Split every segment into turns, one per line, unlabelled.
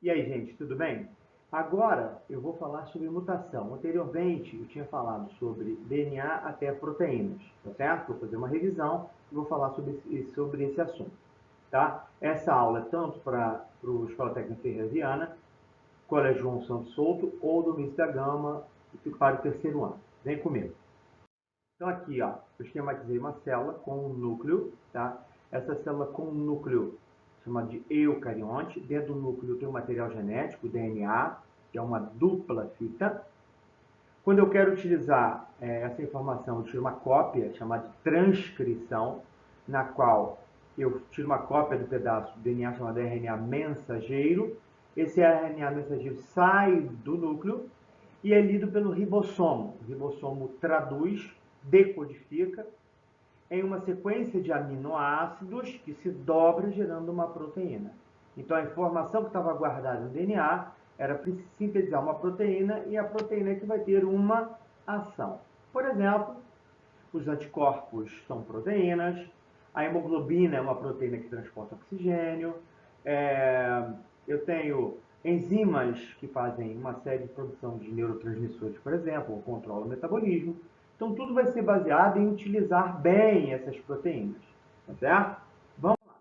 E aí, gente, tudo bem? Agora eu vou falar sobre mutação. Anteriormente eu tinha falado sobre DNA até proteínas, tá certo? Vou fazer uma revisão e vou falar sobre esse assunto, tá? Essa aula é tanto para o Escola Técnica Ferreira Viana, Colégio João Santos Souto ou do Miss da Gama para o terceiro ano. Vem comigo. Então aqui, ó, eu esquematizei uma célula com um núcleo, tá? Essa célula com um núcleo chamado de eucarionte. Dentro do núcleo tem um material genético, DNA, que é uma dupla fita. Quando eu quero utilizar essa informação, eu tiro uma cópia chamada de transcrição, na qual eu tiro uma cópia do pedaço do DNA chamado RNA mensageiro. Esse RNA mensageiro sai do núcleo e é lido pelo ribossomo. O ribossomo traduz, decodifica em uma sequência de aminoácidos que se dobra gerando uma proteína. Então a informação que estava guardada no DNA era sintetizar uma proteína e a proteína é que vai ter uma ação. Por exemplo, os anticorpos são proteínas, a hemoglobina é uma proteína que transporta oxigênio, eu tenho enzimas que fazem uma série de produção de neurotransmissores, por exemplo, ou controlam o metabolismo. Então, tudo vai ser baseado em utilizar bem essas proteínas, tá certo? Vamos lá.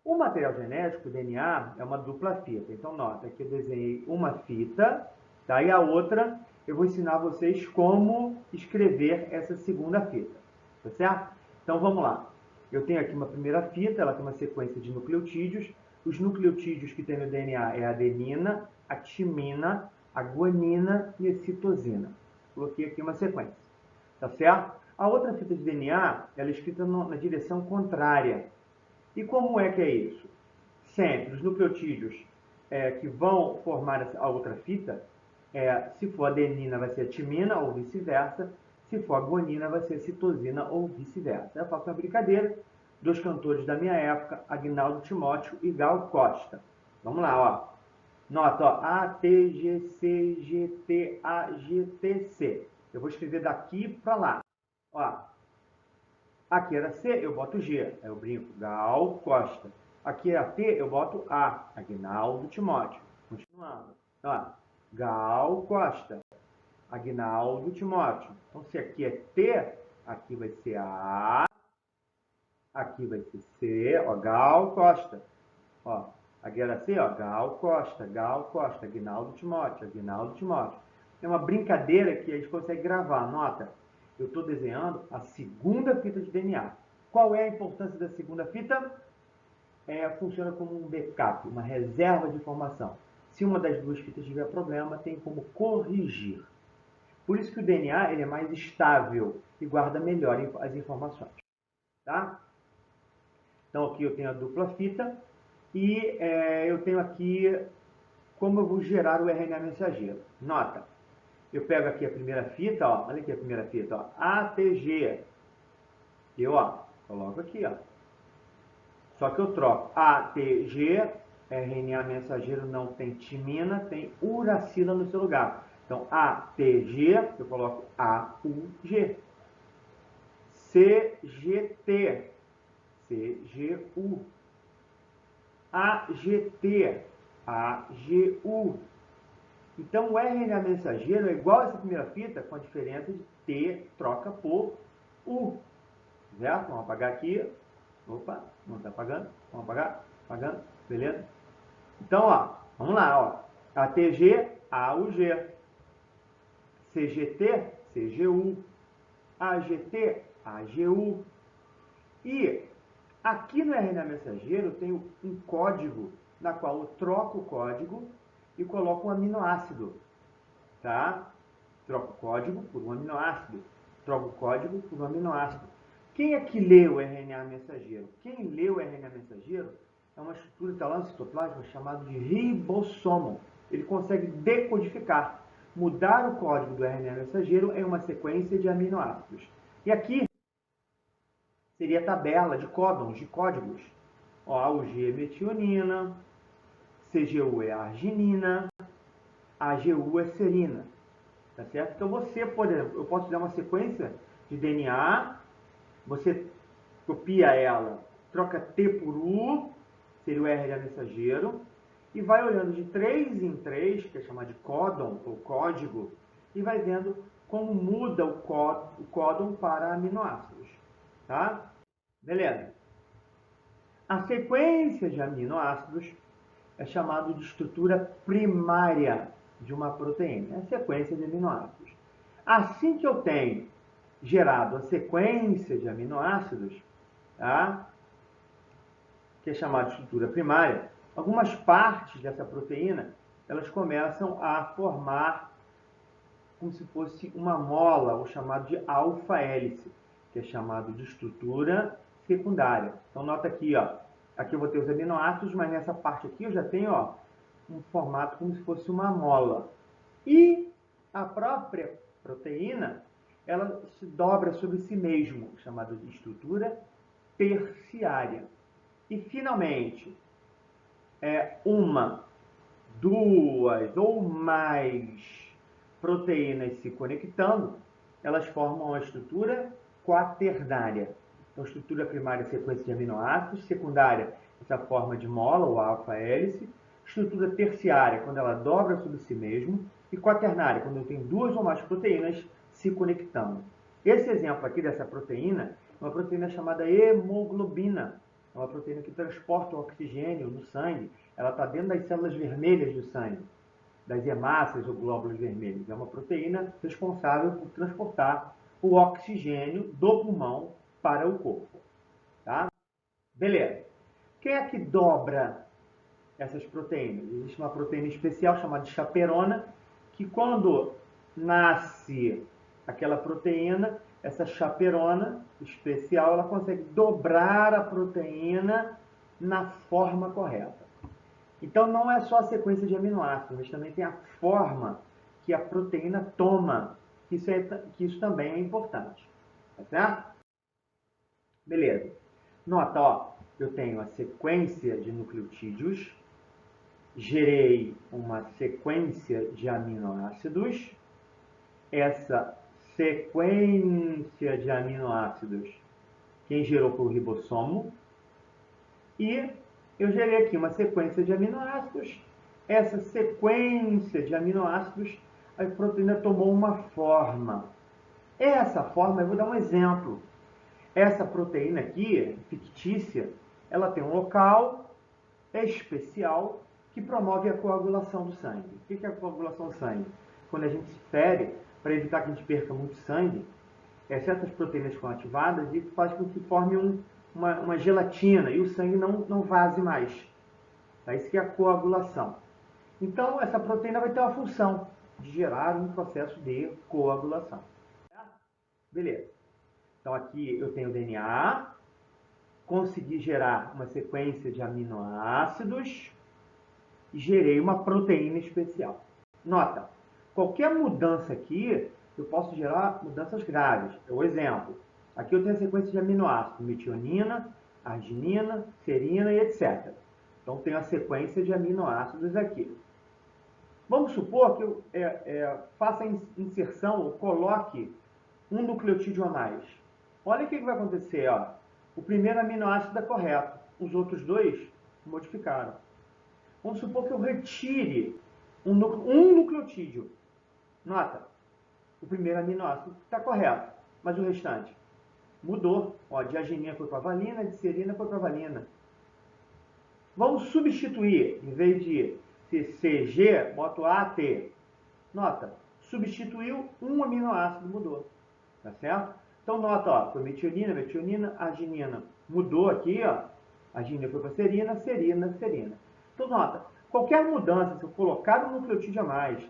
O material genético, o DNA, é uma dupla fita. Então, nota que eu desenhei uma fita, tá? E a outra, eu vou ensinar vocês como escrever essa segunda fita, tá certo? Então, vamos lá. Eu tenho aqui uma primeira fita, ela tem uma sequência de nucleotídeos. Os nucleotídeos que tem no DNA é a adenina, a timina, a guanina e a citosina. Coloquei aqui uma sequência, tá certo? A outra fita de DNA, ela é escrita na direção contrária. E como é que é isso? Sempre os nucleotídeos que vão formar a outra fita, se for adenina vai ser a timina ou vice-versa, se for a guanina vai ser a citosina ou vice-versa. Eu faço uma brincadeira, dois cantores da minha época, Agnaldo Timóteo e Gal Costa. Vamos lá, ó. Nota, ó, A, T, G, C, G, T, A, G, T, C. Eu vou escrever daqui para lá. Ó, aqui era C, eu boto G. Aí eu brinco, Gal Costa. Aqui é a T, eu boto A, Agnaldo Timóteo. Continuando. Ó, Gal Costa, Agnaldo Timóteo. Então, se aqui é T, aqui vai ser A, aqui vai ser C, ó, Gal Costa. Ó, aqui era C, ó, Gal Costa, Agnaldo Timóteo, Agnaldo Timóteo. É uma brincadeira que a gente consegue gravar, nota. Eu estou desenhando a segunda fita de DNA. Qual é a importância da segunda fita? Funciona como um backup, uma reserva de informação. Se uma das duas fitas tiver problema, tem como corrigir. Por isso que o DNA ele é mais estável e guarda melhor as informações. Tá? Então aqui eu tenho a dupla fita e eu tenho aqui como eu vou gerar o RNA mensageiro. Nota, eu pego aqui a primeira fita, ó, olha aqui a primeira fita, ó, ATG. Eu, ó, coloco aqui, ó. Só que eu troco ATG, RNA mensageiro não tem timina, tem uracila no seu lugar. Então, ATG, eu coloco AUG. CGT, CGU. AGT, AGU. Então, o RNA mensageiro é igual a essa primeira fita, com a diferença de T troca por U. Certo? Vamos apagar aqui. Opa, não está apagando. Vamos apagar. Apagando. Beleza? Então, ó, vamos lá. Ó. ATG, AUG. CGT, CGU. AGT, AGU. E aqui no RNA mensageiro eu tenho um código na qual eu troco o código e coloco um aminoácido, tá? Troco o código por um aminoácido. Troco o código por um aminoácido. Quem é que lê o RNA mensageiro? Quem lê o RNA mensageiro é uma estrutura que está lá no citoplasma chamada de ribossomo. Ele consegue decodificar, mudar o código do RNA mensageiro em uma sequência de aminoácidos. E aqui seria a tabela de códons, de códigos. Ó, AUG é metionina, CGU é arginina, AGU é serina. Tá certo? Então você, por exemplo, eu posso dar uma sequência de DNA, você copia ela, troca T por U, seria o RNA mensageiro, e vai olhando de 3 em 3, que é chamado de códon ou código, e vai vendo como muda o códon para aminoácidos. Tá? Beleza. A sequência de aminoácidos é chamada de estrutura primária de uma proteína. É a sequência de aminoácidos. Assim que eu tenho gerado a sequência de aminoácidos, tá? Que é chamada de estrutura primária, algumas partes dessa proteína elas começam a formar como se fosse uma mola, ou chamado de alfa-hélice, que é chamado de estrutura secundária. Então, nota aqui, ó, aqui eu vou ter os aminoácidos, mas nessa parte aqui eu já tenho ó, um formato como se fosse uma mola. E a própria proteína, ela se dobra sobre si mesmo, chamada de estrutura terciária. E, finalmente, uma, duas ou mais proteínas se conectando, elas formam a estrutura quaternária. Então, estrutura primária, sequência de aminoácidos, secundária, essa forma de mola ou alfa-hélice, estrutura terciária, quando ela dobra sobre si mesmo, e quaternária, quando eu tenho duas ou mais proteínas se conectando. Esse exemplo aqui dessa proteína é uma proteína chamada hemoglobina. É uma proteína que transporta o oxigênio no sangue. Ela está dentro das células vermelhas do sangue, das hemácias ou glóbulos vermelhos. É uma proteína responsável por transportar o oxigênio do pulmão para o corpo. Tá? Beleza. Quem é que dobra essas proteínas? Existe uma proteína especial chamada de chaperona, que quando nasce aquela proteína, essa chaperona especial, ela consegue dobrar a proteína na forma correta. Então, não é só a sequência de aminoácidos, mas também tem a forma que a proteína toma, que isso também é importante. Tá certo? Beleza. Nota, ó, eu tenho a sequência de nucleotídeos, gerei uma sequência de aminoácidos, essa sequência de aminoácidos, quem gerou foi o ribossomo, e eu gerei aqui uma sequência de aminoácidos, essa sequência de aminoácidos, a proteína tomou uma forma. Essa forma, eu vou dar um exemplo. Essa proteína aqui, fictícia, ela tem um local especial que promove a coagulação do sangue. O que é a coagulação do sangue? Quando a gente se fere, para evitar que a gente perca muito sangue, certas proteínas ficam ativadas e faz com que forme uma gelatina e o sangue não vaze mais. Tá? Isso que é a coagulação. Então, essa proteína vai ter uma função de gerar um processo de coagulação. Beleza. Então, aqui eu tenho o DNA, consegui gerar uma sequência de aminoácidos e gerei uma proteína especial. Nota, qualquer mudança aqui, eu posso gerar mudanças graves. Por exemplo, aqui eu tenho a sequência de aminoácidos, metionina, arginina, serina e etc. Então, tenho a sequência de aminoácidos aqui. Vamos supor que eu faça a inserção ou coloque um nucleotídeo a mais. Olha o que vai acontecer. Ó. O primeiro aminoácido é correto, os outros dois modificaram. Vamos supor que eu retire um nucleotídeo. Nota, o primeiro aminoácido está correto, mas o restante mudou. Ó, de arginina foi para valina, de serina foi para valina. Vamos substituir, em vez de CG, boto AT. Nota, substituiu um aminoácido, mudou. Tá certo? Então, nota, ó, foi metionina, arginina. Mudou aqui, ó. Arginina foi para serina, serina. Então, nota, qualquer mudança, se eu colocar um nucleotídeo a mais,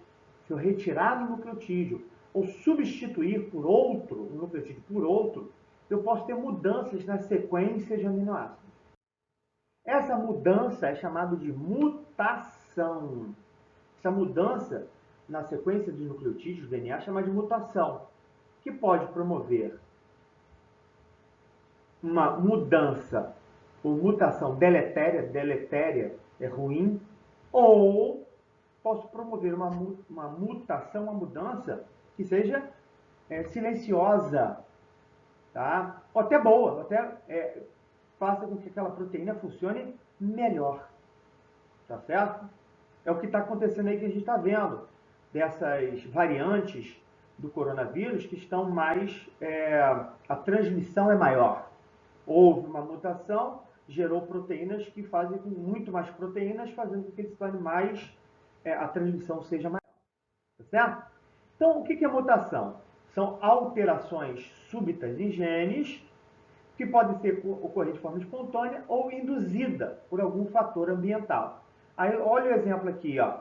se eu retirar um nucleotídeo, ou substituir por outro, um nucleotídeo por outro, eu posso ter mudanças na sequência de aminoácidos. Essa mudança é chamada de mutação. Essa mudança na sequência de nucleotídeos, DNA, é chamada de mutação, que pode promover uma mudança ou mutação deletéria é ruim, ou posso promover uma mutação, uma mudança que seja silenciosa, tá? Ou até boa, até faça com que aquela proteína funcione melhor. tá certo? É o que está acontecendo aí que a gente está vendo, dessas variantes do coronavírus que estão mais, a transmissão é maior. Houve uma mutação, gerou proteínas que fazem com muito mais proteínas, fazendo com que ele se torne mais, a transmissão seja maior, tá certo? Então, o que é mutação? São alterações súbitas em genes que podem ocorrer de forma espontânea ou induzida por algum fator ambiental. Aí, olha o exemplo aqui, ó.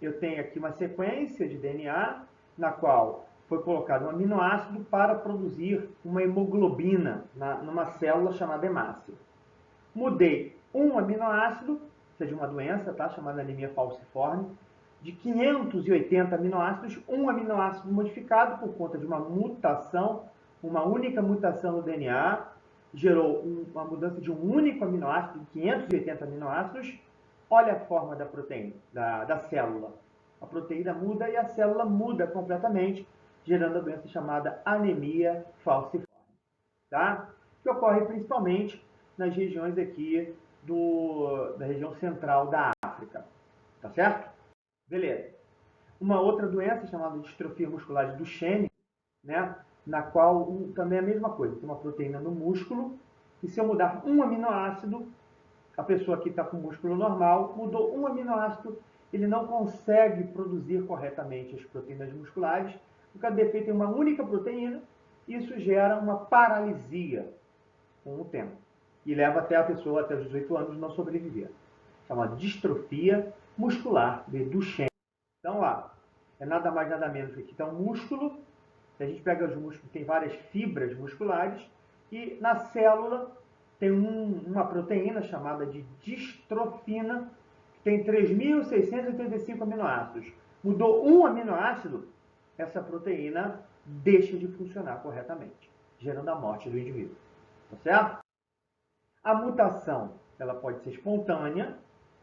Eu tenho aqui uma sequência de DNA na qual foi colocado um aminoácido para produzir uma hemoglobina numa célula chamada hemácia. Mudei um aminoácido, isso é de uma doença, tá? Chamada anemia falciforme, de 580 aminoácidos, um aminoácido modificado por conta de uma mutação, uma única mutação no DNA, gerou uma mudança de um único aminoácido, de 580 aminoácidos. Olha a forma da proteína, da célula. A proteína muda e a célula muda completamente, gerando a doença chamada anemia falciforme, tá? Que ocorre principalmente nas regiões aqui da região central da África, tá certo? Beleza. Uma outra doença chamada distrofia muscular de Duchenne, né? Na qual também é a mesma coisa, tem uma proteína no músculo, e se eu mudar um aminoácido, a pessoa que está com músculo normal, mudou um aminoácido, ele não consegue produzir corretamente as proteínas musculares, porque a defeito em uma única proteína, isso gera uma paralisia com o tempo, e leva até a pessoa, até os 18 anos, não sobreviver. Chamada distrofia muscular de Duchenne. Então, lá, é nada mais nada menos que aqui está um músculo. A gente pega os músculos, tem várias fibras musculares, e na célula tem uma proteína chamada de distrofina, que tem 3.685 aminoácidos. Mudou um aminoácido, essa proteína deixa de funcionar corretamente, gerando a morte do indivíduo. Tá certo? A mutação, ela pode ser espontânea,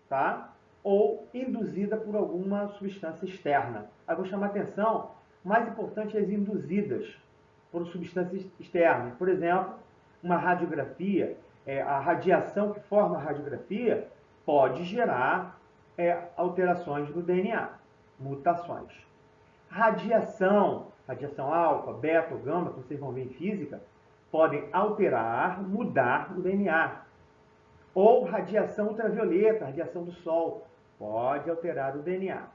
tá? Ou induzida por alguma substância externa. Aí vou chamar a atenção, mais importante, as induzidas por substâncias externas. Por exemplo, uma radiografia, a radiação que forma a radiografia pode gerar alterações no DNA, mutações. Radiação alfa, beta ou gama, que vocês vão ver em física, podem alterar, mudar o DNA. Ou radiação ultravioleta, radiação do sol, pode alterar o DNA.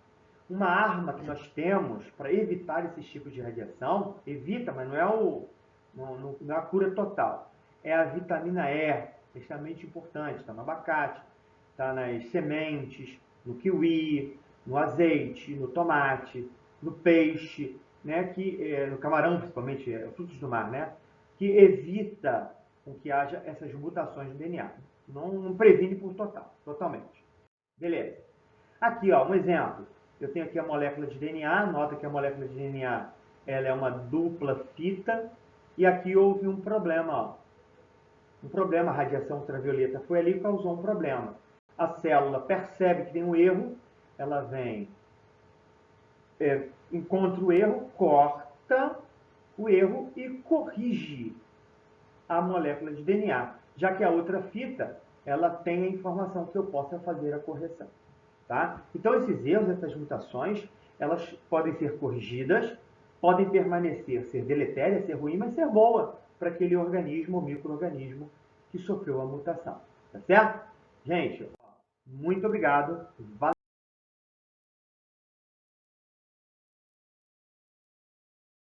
Uma arma que nós temos para evitar esses tipos de radiação, evita, mas não é a cura total, é a vitamina E, extremamente importante, está no abacate, está nas sementes, no kiwi, no azeite, no tomate, no peixe, né, no camarão principalmente, frutos do mar, né, que evita com que haja essas mutações no DNA. Não previne por totalmente. Beleza. Aqui, ó, um exemplo. Eu tenho aqui a molécula de DNA, nota que a molécula de DNA ela é uma dupla fita, e aqui houve um problema, ó. Um problema, a radiação ultravioleta foi ali e causou um problema. A célula percebe que tem um erro, ela vem, encontra o erro, corta o erro e corrige a molécula de DNA, já que a outra fita, ela tem a informação que eu possa fazer a correção. Tá? Então, esses erros, essas mutações, elas podem ser corrigidas, podem permanecer, ser deletéria, ser ruim, mas ser boa para aquele organismo ou micro-organismo que sofreu a mutação. Tá certo? Gente, muito obrigado. Valeu.